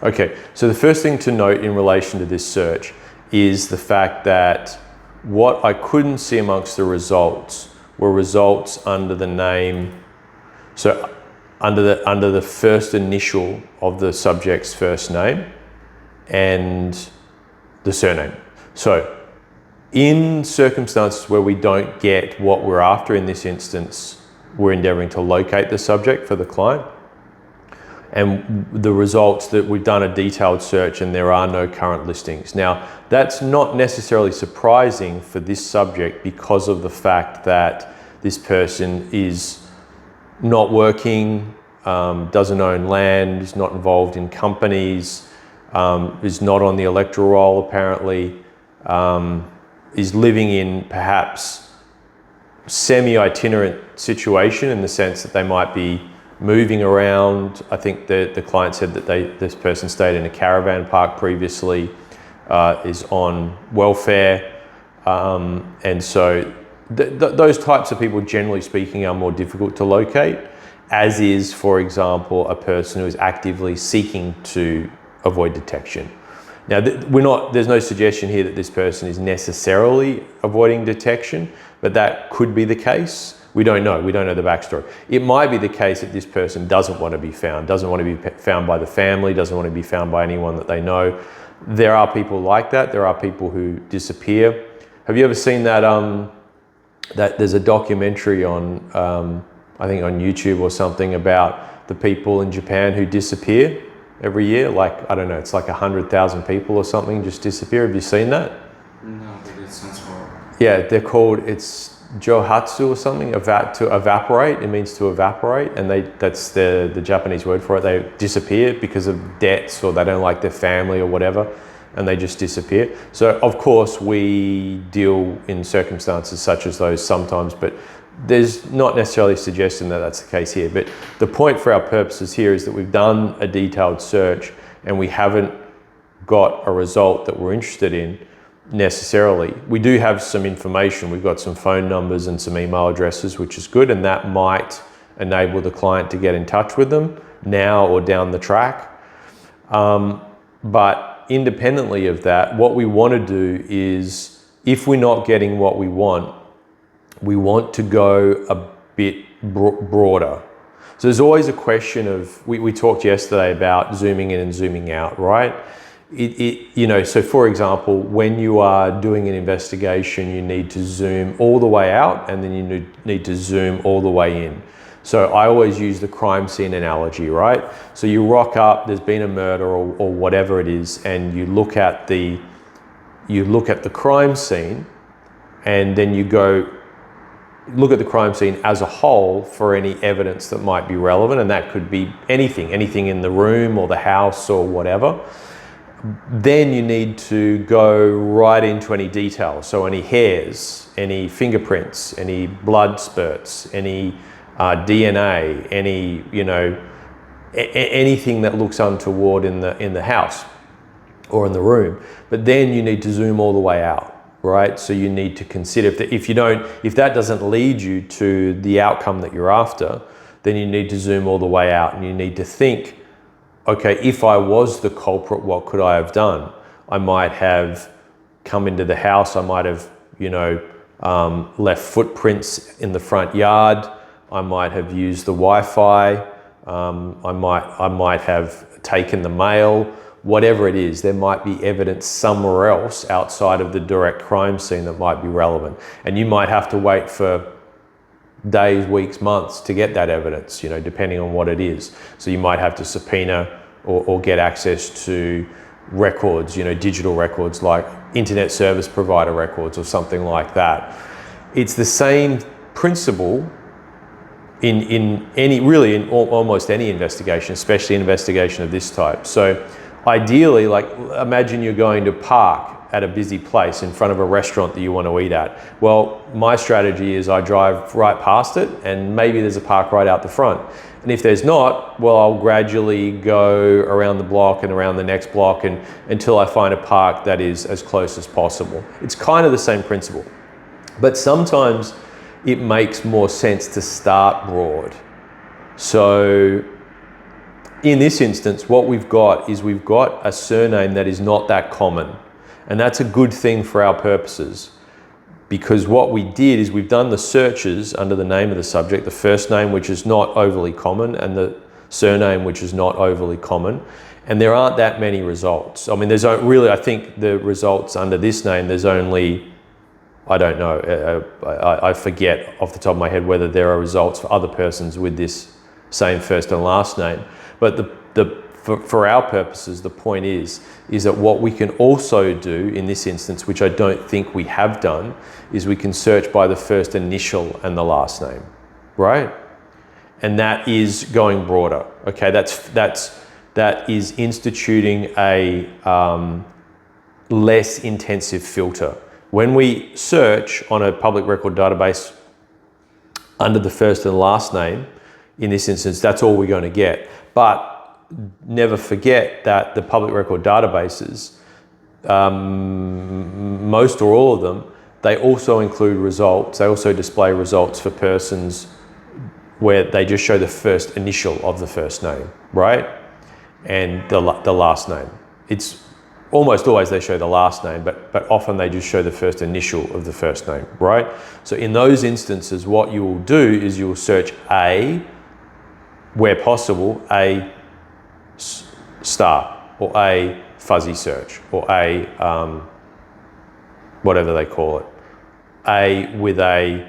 Okay, so the first thing to note in relation to this search is the fact that what I couldn't see amongst the results were results under the name, so under the first initial of the subject's first name and the surname. So in circumstances where we don't get what we're after, in this instance, we're endeavoring to locate the subject for the client. And the results that we've done a detailed search and there are no current listings. Now, that's not necessarily surprising for this subject because of the fact that this person is not working, doesn't own land, is not involved in companies, is not on the electoral roll apparently, is living in perhaps semi-itinerant situation in the sense that they might be moving around. I think the client said that this person stayed in a caravan park previously, is on welfare, and so those types of people, generally speaking, are more difficult to locate, as is, for example, a person who is actively seeking to avoid detection. Now, there's no suggestion here that this person is necessarily avoiding detection, but that could be the case. We don't know the backstory. It might be the case that this person doesn't want to be found, doesn't want to be found by the family, doesn't want to be found by anyone that they know. There are people like that. There are people who disappear. Have you ever seen that, that there's a documentary on, I think on YouTube or something, about the people in Japan who disappear every year? Like, I don't know, it's like 100,000 people or something just disappear. Have you seen that? No, but it sounds horrible. Yeah, it's Johatsu or something, to evaporate. It means to evaporate, and that's the Japanese word for it. They disappear because of debts, or they don't like their family or whatever, and they just disappear. So of course we deal in circumstances such as those sometimes, but there's not necessarily a suggestion that that's the case here. But the point for our purposes here is that we've done a detailed search and we haven't got a result that we're interested in necessarily. We do have some information. We've got some phone numbers and some email addresses, which is good, and that might enable the client to get in touch with them now or down the track. But independently of that, what we want to do is, if we're not getting what we want to go a bit broader. So there's always a question of, we talked yesterday about zooming in and zooming out, right? So for example, when you are doing an investigation, you need to zoom all the way out and then you need to zoom all the way in. So I always use the crime scene analogy, right? So you rock up, there's been a murder or whatever it is, and you look at the crime scene, and then you go look at the crime scene as a whole for any evidence that might be relevant, and that could be anything in the room or the house or whatever. Then you need to go right into any details. So any hairs, any fingerprints, any blood spurts, any DNA, any, anything that looks untoward in the house or in the room. But then you need to zoom all the way out, right? So you need to consider, if that doesn't lead you to the outcome that you're after, then you need to zoom all the way out, and you need to think, okay, if I was the culprit, what could I have done? I might have come into the house, I might have, left footprints in the front yard, I might have used the Wi-Fi, I might have taken the mail, whatever it is. There might be evidence somewhere else outside of the direct crime scene that might be relevant. And you might have to wait for days, weeks, months to get that evidence, depending on what it is. So you might have to subpoena or get access to records, digital records like internet service provider records or something like that. It's the same principle in almost any investigation, especially an investigation of this type. So ideally, imagine you're going to park at a busy place in front of a restaurant that you want to eat at. Well, my strategy is I drive right past it, and maybe there's a park right out the front. And if there's not, well, I'll gradually go around the block and around the next block until I find a park that is as close as possible. It's kind of the same principle. But sometimes it makes more sense to start broad. So in this instance, what we've got is we've got a surname that is not that common. And that's a good thing for our purposes, because what we did is we've done the searches under the name of the subject, the first name, which is not overly common, and the surname, which is not overly common. And there aren't that many results. I mean, there's really, I think the results under this name, there's only, I don't know, I forget off the top of my head whether there are results for other persons with this same first and last name. But for our purposes, the point is that what we can also do in this instance, which I don't think we have done, is we can search by the first initial and the last name, right? And that is going broader. Okay, that is instituting a less intensive filter. When we search on a public record database under the first and last name, in this instance, that's all we're going to get. But never forget that the public record databases, most or all of them, they also include results. They also display results for persons where they just show the first initial of the first name, right? And the last name. It's almost always they show the last name, but often they just show the first initial of the first name, right? So in those instances, what you will do is you will search A, where possible, A star, or a fuzzy search, or a whatever they call it, a with a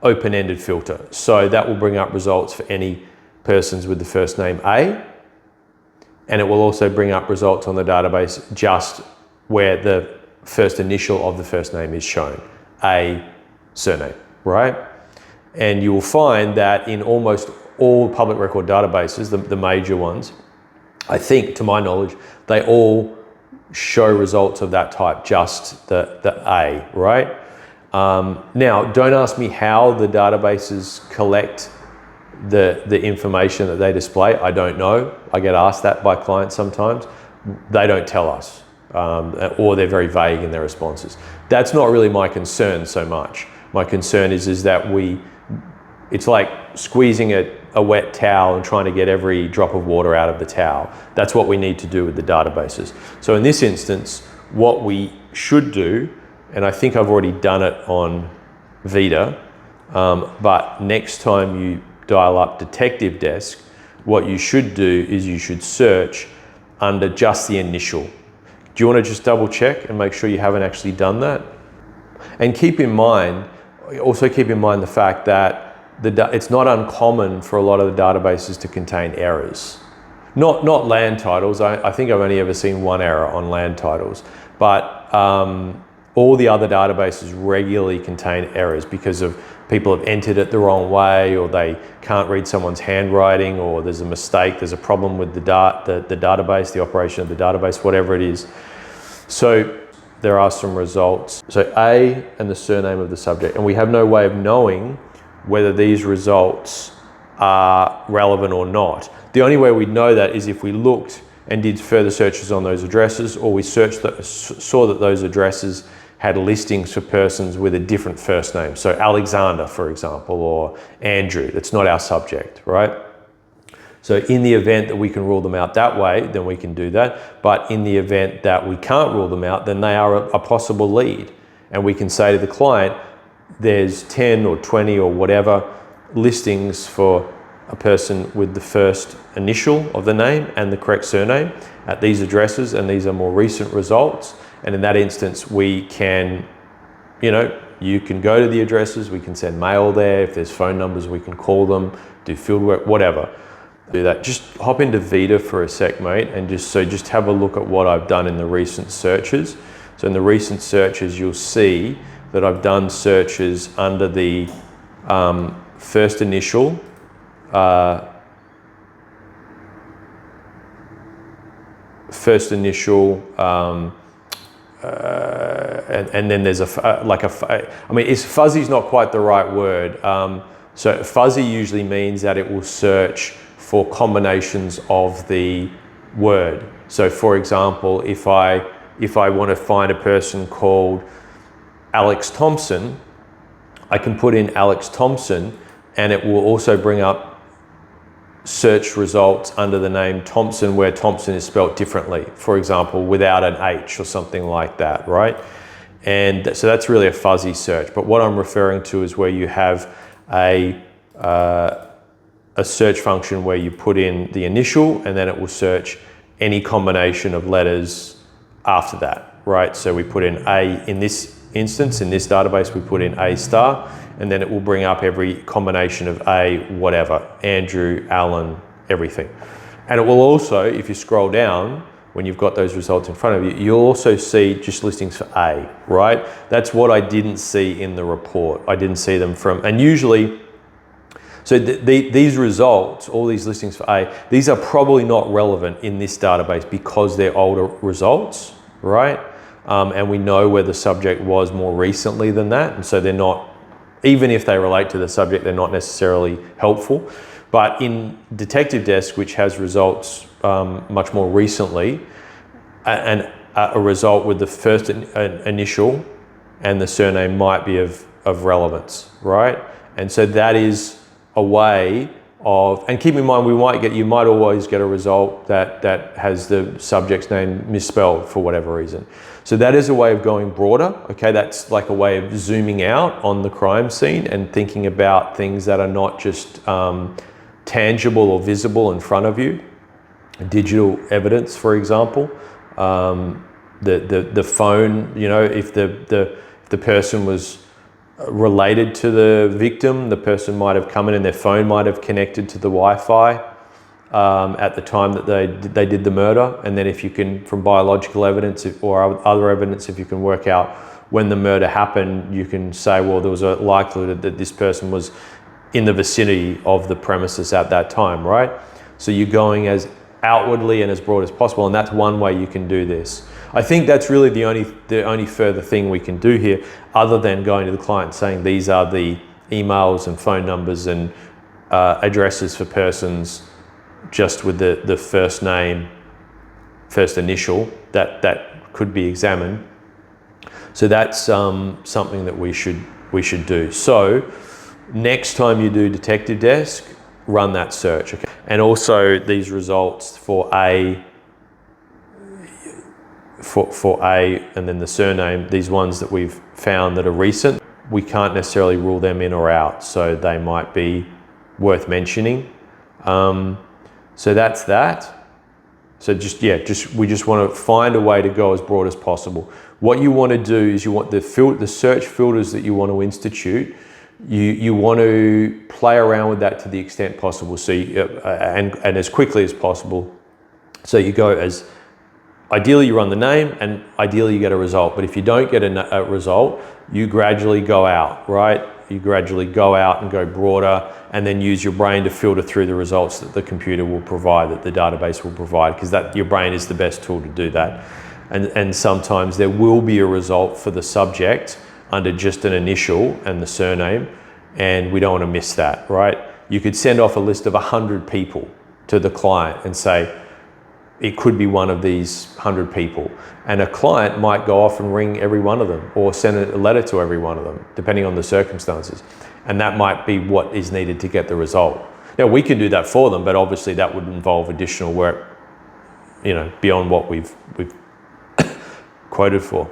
open-ended filter. So that will bring up results for any persons with the first name A, and it will also bring up results on the database just where the first initial of the first name is shown, a surname, right? And you will find that in almost all public record databases, the major ones, I think, to my knowledge, they all show results of that type, just the A, right? Now, don't ask me how the databases collect the information that they display. I don't know. I get asked that by clients sometimes. They don't tell us, or they're very vague in their responses. That's not really my concern so much. My concern is that it's like squeezing a wet towel and trying to get every drop of water out of the towel. That's what we need to do with the databases. So in this instance, what we should do, and I think I've already done it on Vita, but next time you dial up Detective Desk, what you should do is you should search under just the initial. Do you want to just double check and make sure you haven't actually done that? And also keep in mind the fact that it's not uncommon for a lot of the databases to contain errors. Not land titles. I think I've only ever seen one error on land titles, but all the other databases regularly contain errors because of people have entered it the wrong way, or they can't read someone's handwriting, or there's a mistake, there's a problem with the database, the operation of the database, whatever it is. So there are some results. So A and the surname of the subject, and we have no way of knowing whether these results are relevant or not. The only way we'd know that is if we looked and did further searches on those addresses, or we saw that those addresses had listings for persons with a different first name. So Alexander, for example, or Andrew. That's not our subject, right? So in the event that we can rule them out that way, then we can do that. But in the event that we can't rule them out, then they are a possible lead. And we can say to the client, there's 10 or 20 or whatever listings for a person with the first initial of the name and the correct surname at these addresses, and these are more recent results. And in that instance, we can, you can go to the addresses, we can send mail there. If there's phone numbers, we can call them, do field work, whatever. Do that. Just hop into Vita for a sec, mate, and just have a look at what I've done in the recent searches. So in the recent searches, you'll see that I've done searches under the first initial, and then there's fuzzy's not quite the right word. So fuzzy usually means that it will search for combinations of the word. So for example, if I want to find a person called Alex Thompson, I can put in Alex Thompson, and it will also bring up search results under the name Thompson where Thompson is spelt differently, for example, without an H or something like that, right? And so that's really a fuzzy search. But what I'm referring to is where you have a search function where you put in the initial and then it will search any combination of letters after that, right? So we put in A in this instance, in this database, we put in A star, and then it will bring up every combination of A, whatever, Andrew, Alan, everything. And it will also, if you scroll down, when you've got those results in front of you, you'll also see just listings for A, right? That's what I didn't see in the report. I didn't see them from, and usually, so these results, all these listings for A, these are probably not relevant in this database because they're older results, right? And we know where the subject was more recently than that. And so they're not, even if they relate to the subject, they're not necessarily helpful. But in Detective Desk, which has results much more recently, and a result with the first initial and the surname might be of relevance, right? And so that is a way of, and keep in mind, you might always get a result that has the subject's name misspelled for whatever reason. So that is a way of going broader, okay? That's like a way of zooming out on the crime scene and thinking about things that are not just tangible or visible in front of you. Digital evidence, for example. The phone, you know, if the person was related to the victim, the person might have come in and their phone might have connected to the Wi-Fi at the time that they did the murder. And then if you can, from biological evidence or other evidence, if you can work out when the murder happened, you can say, well, there was a likelihood that this person was in the vicinity of the premises at that time, right? So you're going as outwardly and as broad as possible, and that's one way you can do this. I think that's really the only further thing we can do here, other than going to the client saying these are the emails and phone numbers and addresses for persons just with the first name, first initial that could be examined. So that's something that we should do. So next time you do Detective Desk, run that search, okay? And also these results for A and then the surname, these ones that we've found that are recent, we can't necessarily rule them in or out, so they might be worth mentioning. So that's that. So we just want to find a way to go as broad as possible. What you want to do is you want the search filters that you want to institute. You want to play around with that to the extent possible, so and as quickly as possible. So you go as, ideally you run the name and ideally you get a result. But if you don't get a result, you gradually go out, right? You gradually go out and go broader, and then use your brain to filter through the results that the computer will provide, that the database will provide, because your brain is the best tool to do that. And sometimes there will be a result for the subject under just an initial and the surname, and we don't want to miss that, right? You could send off a list of 100 people to the client and say, it could be one of these 100 people. And a client might go off and ring every one of them or send a letter to every one of them, depending on the circumstances. And that might be what is needed to get the result. Now, we can do that for them, but obviously that would involve additional work, you know, beyond what we've quoted for.